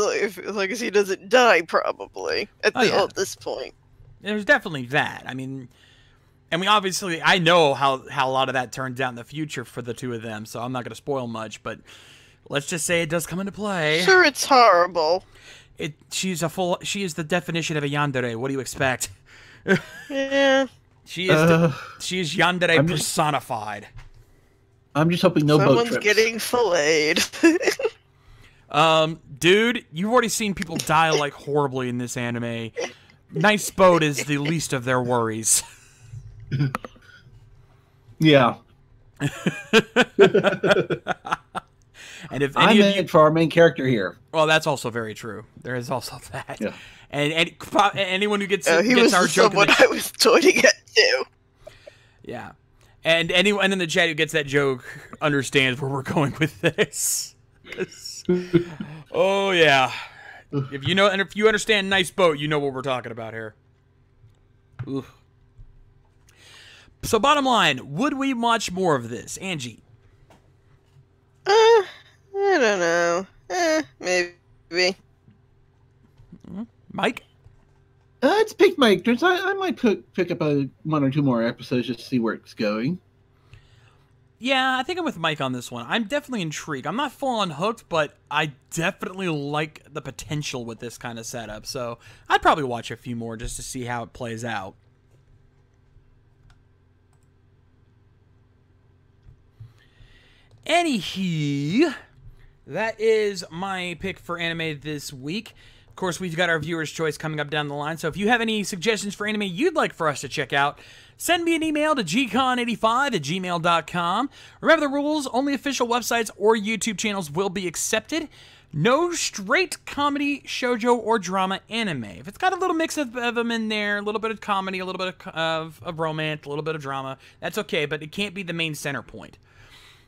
Speaker 5: long as he doesn't die, probably at this point.
Speaker 4: There's definitely that. I mean, and I know how a lot of that turns out in the future for the two of them, so I'm not going to spoil much, but let's just say it does come into play.
Speaker 5: Sure, it's horrible.
Speaker 4: She is the definition of a yandere. What do you expect?
Speaker 5: Yeah.
Speaker 4: She is yandere personified.
Speaker 6: I'm just hoping no boat
Speaker 5: Someone's
Speaker 6: trips.
Speaker 5: getting filleted.
Speaker 4: Dude, you've already seen people die like horribly in this anime. Nice boat is the least of their worries.
Speaker 6: Yeah.
Speaker 4: And if
Speaker 6: I'm
Speaker 4: any of
Speaker 6: in
Speaker 4: you,
Speaker 6: it for our main character here.
Speaker 4: well, that's also very true. There is also that.
Speaker 6: Yeah.
Speaker 4: And anyone who gets
Speaker 5: He
Speaker 4: gets
Speaker 5: was
Speaker 4: our
Speaker 5: the
Speaker 4: joke, in
Speaker 5: someone
Speaker 4: the,
Speaker 5: I was toying at too.
Speaker 4: Yeah. And anyone in the chat who gets that joke understands where we're going with this. Oh, yeah. If you know, and if you understand nice boat, you know what we're talking about here. Ooh. So bottom line, would we watch more of this? Angie?
Speaker 5: I don't know. Maybe.
Speaker 4: Mike?
Speaker 6: It's picked my interest. I might pick up one or two more episodes just to see where it's going.
Speaker 4: Yeah, I think I'm with Mike on this one. I'm definitely intrigued. I'm not full on hooked, but I definitely like the potential with this kind of setup. So I'd probably watch a few more just to see how it plays out. Anywho, that is my pick for anime this week. Of course, we've got our viewer's choice coming up down the line, so if you have any suggestions for anime you'd like for us to check out, send me an email to gcon85@gmail.com. Remember the rules, only official websites or YouTube channels will be accepted. No straight comedy, shoujo, or drama anime. If it's got a little mix of them in there, a little bit of comedy, a little bit of romance, a little bit of drama, that's okay, but it can't be the main center point.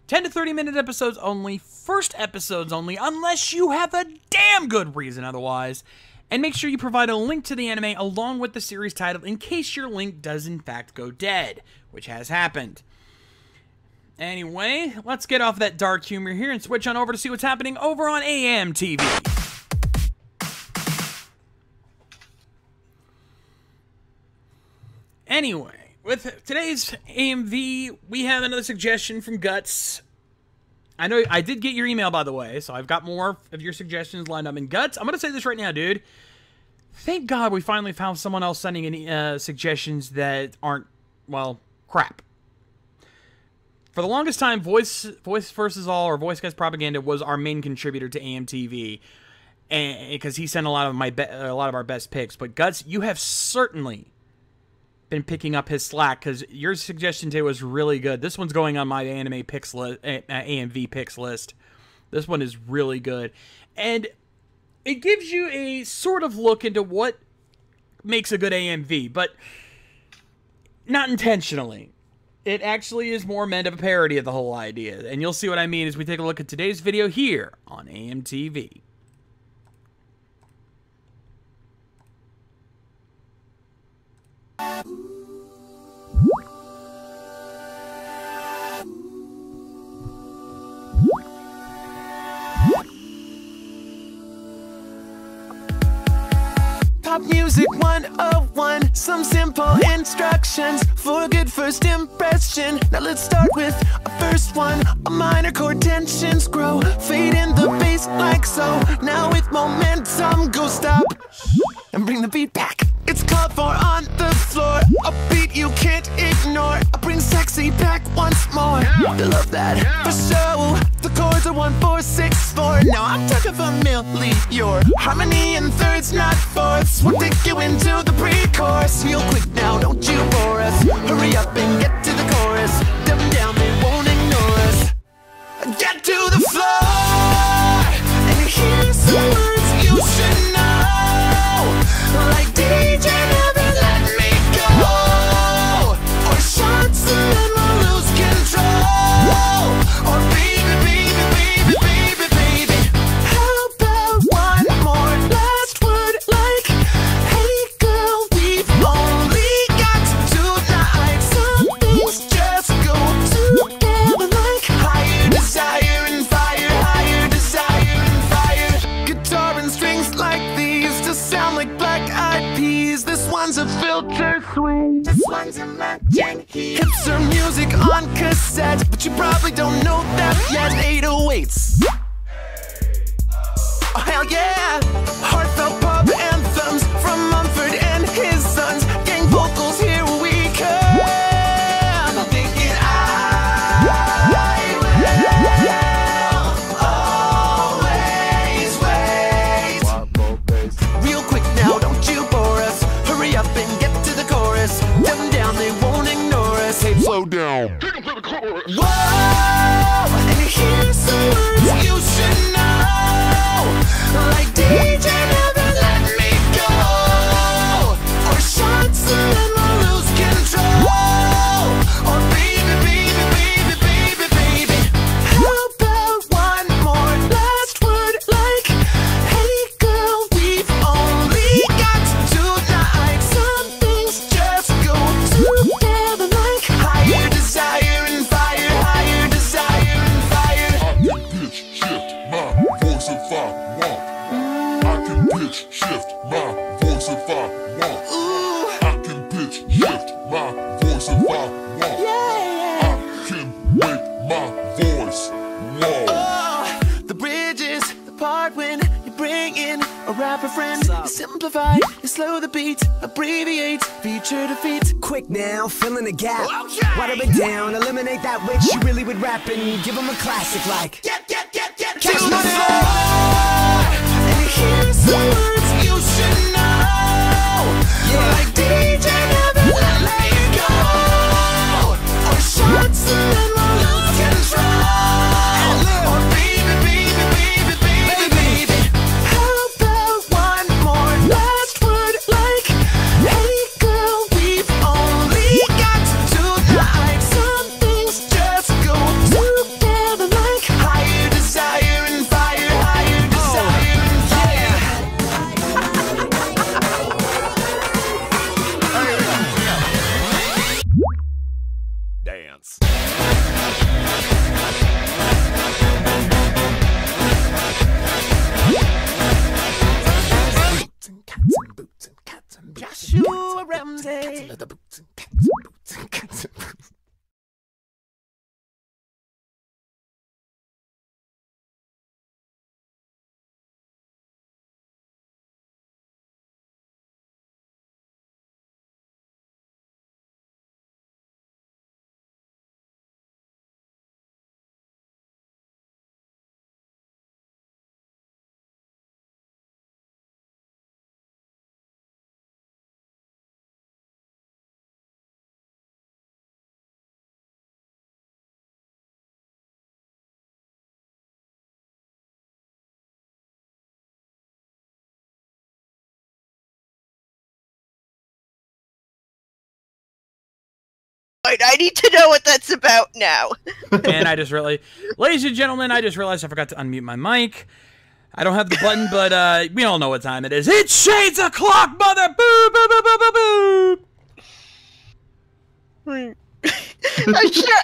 Speaker 4: 10 to 30-minute episodes only, first episodes only, unless you have a damn good reason otherwise. And make sure you provide a link to the anime along with the series title in case your link does in fact go dead, which has happened. Anyway, let's get off that dark humor here and switch on over to see what's happening over on AMTV. Anyway, with today's AMV, we have another suggestion from Guts. I know I did get your email, by the way, so I've got more of your suggestions lined up. And Guts, I'm going to say this right now, dude. Thank God we finally found someone else sending in suggestions that aren't, well, crap. For the longest time, Voice Versus All, or Voice Guys Propaganda, was our main contributor to AMTV, because he sent a lot of our best picks. But Guts, you have certainly been picking up his slack, because your suggestion today was really good. This one's going on my anime picks list, AMV picks list. This one is really good, and it gives you a sort of look into what makes a good AMV, but not intentionally. It actually is more meant of a parody of the whole idea, and you'll see what I mean as we take a look at today's video here on AMTV.
Speaker 7: Pop Music 101, some simple instructions for a good first impression. Now let's start with a first one. A minor chord tensions grow, fade in the bass like so. Now with momentum, go stop and bring the beat back. It's called for on the floor, a beat you can't ignore. I bring sexy back once more. I love that for show. The chords are 1, 4, 6, 4. Now I'm talking familiar. Harmony in thirds, not fourths. We'll take you into the pre-chorus. Real quick now, don't you bore us. Hurry up and get to the chorus. Them down, they won't ignore us. Get to the floor and hear some words you should know. Like DJ, never let me go. Or shots and then we'll lose control. Or baby, baby, baby, baby, baby. How about one more last word like, hey girl, we've only got tonight. Some things just go together like higher desire and fire, higher desire and fire. Guitar and strings like these just sound like black-eyed peas. This one's a filter swing, this one's a matching key. Hipster music on cassette, but you probably don't know that yet. 808s. Oh hell yeah! Heartfelt pub anthems from Mumford and his sons. Gang vocals, here we come. Thinking I will always wait. Real quick now, don't you bore us. Hurry up and get to the chorus. Them down, they won't ignore us. Hey, slow down. Take them to the chorus. Whoa! And here's some words you should know. Like DJ, never let me go. Or shots and then we'll lose control. Or simplify and slow the beat, abbreviate, feature defeat.
Speaker 8: Quick now, fill in the gap. Water it down, eliminate that which you really would rap and give them a classic like.
Speaker 7: Get
Speaker 8: Cash
Speaker 7: to the
Speaker 8: money.
Speaker 7: floor, and here's the words you should know. Like DJ never let you go, or shots and then we'll lose control. Or baby, how about one more last word like, hey girl, we've only got tonight. Some things just go together like higher desire and fire, higher desire and fire.
Speaker 3: Dance.
Speaker 8: Boots and cats and boots and cats and boots.
Speaker 7: Joshua Ramsey.
Speaker 8: Leather boots and cats and boots and cats and boots.
Speaker 5: I need to know what that's about now.
Speaker 4: And ladies and gentlemen, I just realized I forgot to unmute my mic. I don't have the button, but we all know what time it is. It's Shades O'Clock, mother! Boo, boo, boo, boo, boo, boo!
Speaker 5: I'm sure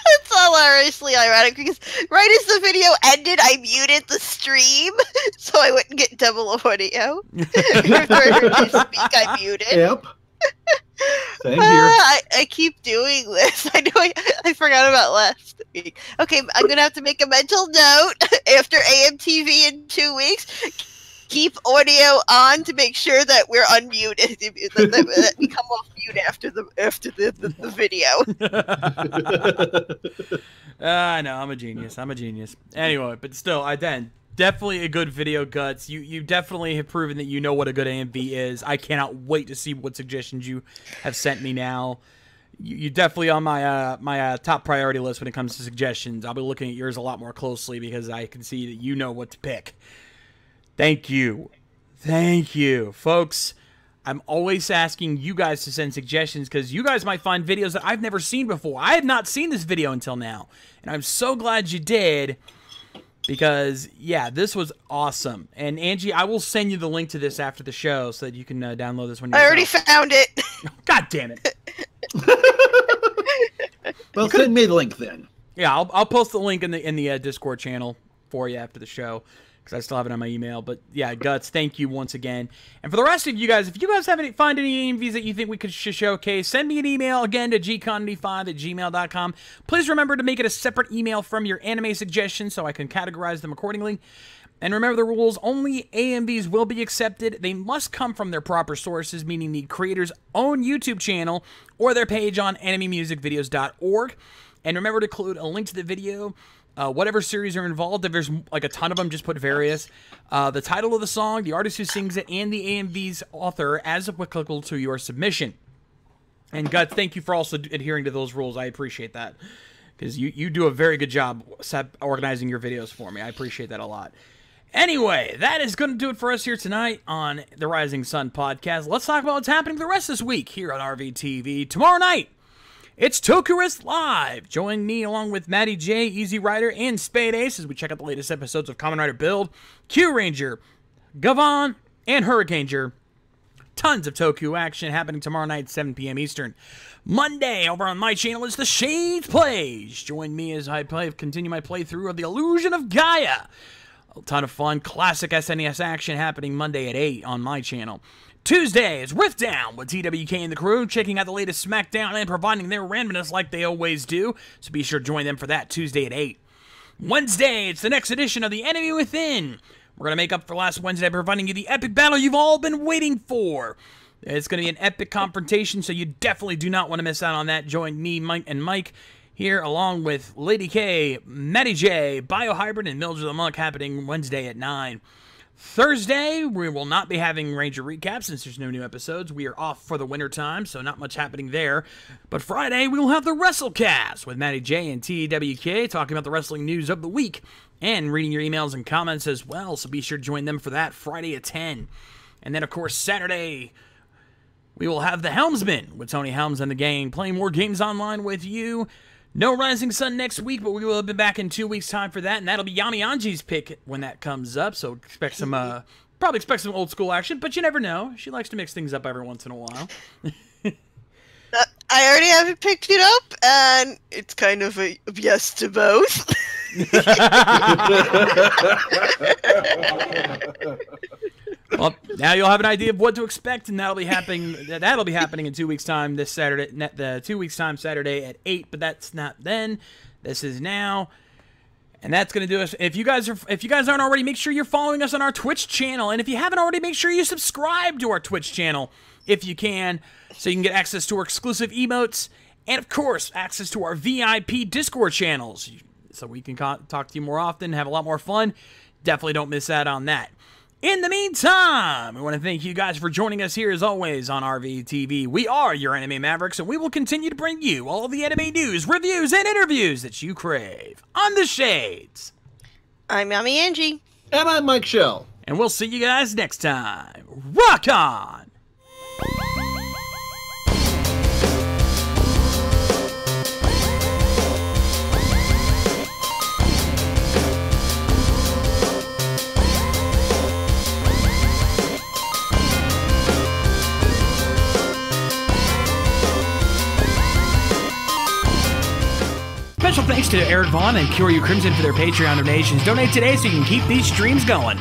Speaker 5: it's hilariously ironic because right as the video ended, I muted the stream so I wouldn't get double audio. If I heard you speak, I muted.
Speaker 6: Yep. Same here.
Speaker 5: I keep doing this. I know I forgot about last week. Okay, I'm gonna have to make a mental note after AMTV in 2 weeks. Keep audio on to make sure that we're unmuted. That we come off mute after the video.
Speaker 4: I know, I'm a genius. Anyway, but still, definitely a good video, Guts. You definitely have proven that you know what a good AMV is. I cannot wait to see what suggestions you have sent me now. You definitely on my top priority list when it comes to suggestions. I'll be looking at yours a lot more closely because I can see that you know what to pick. Thank you. Folks, I'm always asking you guys to send suggestions because you guys might find videos that I've never seen before. I had not seen this video until now, and I'm so glad you did. Because, yeah, this was awesome. And, Angie, I will send you the link to this after the show so that you can download this when you're
Speaker 5: I already found it.
Speaker 4: God damn it.
Speaker 6: Well, send me the link then.
Speaker 4: Yeah, I'll post the link in the Discord channel for you after the show because I still have it on my email. But, yeah, Guts, thank you once again. And for the rest of you guys, if you guys find any AMVs that you think we could showcase, send me an email again to gcon85@gmail.com. Please remember to make it a separate email from your anime suggestions so I can categorize them accordingly. And remember the rules, only AMVs will be accepted. They must come from their proper sources, meaning the creator's own YouTube channel or their page on animemusicvideos.org. And remember to include a link to the video, whatever series are involved. If there's like a ton of them, just put various. The title of the song, the artist who sings it, and the AMV's author as applicable to your submission. And Guts, thank you for also adhering to those rules. I appreciate that. Because you do a very good job organizing your videos for me. I appreciate that a lot. Anyway, that is going to do it for us here tonight on the Rising Sun Podcast. Let's talk about what's happening the rest of this week here on RVTV. Tomorrow night, it's Tokurist Live. Join me along with Matty J, Easy Rider, and Spade Ace as we check out the latest episodes of Kamen Rider Build, Q Ranger, Gavon, and Hurricaneger. Tons of Tokyo action happening tomorrow night, 7 p.m. Eastern. Monday, over on my channel, is The Shades Plays. Join me as I continue my playthrough of The Illusion of Gaia. A ton of fun, classic SNES action happening Monday at 8 on my channel. Tuesday is Rift Down with TWK and the crew, checking out the latest SmackDown and providing their randomness like they always do, so be sure to join them for that Tuesday at 8. Wednesday, it's the next edition of The Enemy Within. We're going to make up for last Wednesday by providing you the epic battle you've all been waiting for. It's going to be an epic confrontation, so you definitely do not want to miss out on that. Join me, Mike, and Mike here, along with Lady K, Matty J, Biohybrid, and Mildred the Monk, happening Wednesday at 9. Thursday, we will not be having Ranger Recap since there's no new episodes. We are off for the winter time, so not much happening there. But Friday, we will have the WrestleCast with Matty J and TWK talking about the wrestling news of the week and reading your emails and comments as well, so be sure to join them for that Friday at 10. And then, of course, Saturday, we will have the Helmsman with Tony Helms and the gang playing more games online with you. No Rising Sun next week, but we will be back in 2 weeks' time for that, and that'll be Yami Anji's pick when that comes up, so expect some, probably expect some old school action, but you never know. She likes to mix things up every once in a while.
Speaker 5: I already haven't picked it up, and it's kind of a yes to both.
Speaker 4: Well, now you'll have an idea of what to expect, and that'll be happening in 2 weeks' time this Saturday. 2 weeks' time, Saturday at 8. But that's not then. This is now, and that's gonna do us. If you guys aren't already, make sure you're following us on our Twitch channel, and if you haven't already, make sure you subscribe to our Twitch channel if you can, so you can get access to our exclusive emotes and, of course, access to our VIP Discord channels, so we can talk to you more often, have a lot more fun. Definitely don't miss out on that. In the meantime, we want to thank you guys for joining us here as always on RVTV. We are your Anime Mavericks, and we will continue to bring you all the anime news, reviews, and interviews that you crave. On the Shades,
Speaker 5: I'm Yami Angie.
Speaker 6: And I'm Mike Shell.
Speaker 4: and we'll see you guys next time. Rock on! Special thanks to Eric Vaughn and Kyoryu Crimson for their Patreon donations. Donate today so you can keep these streams going.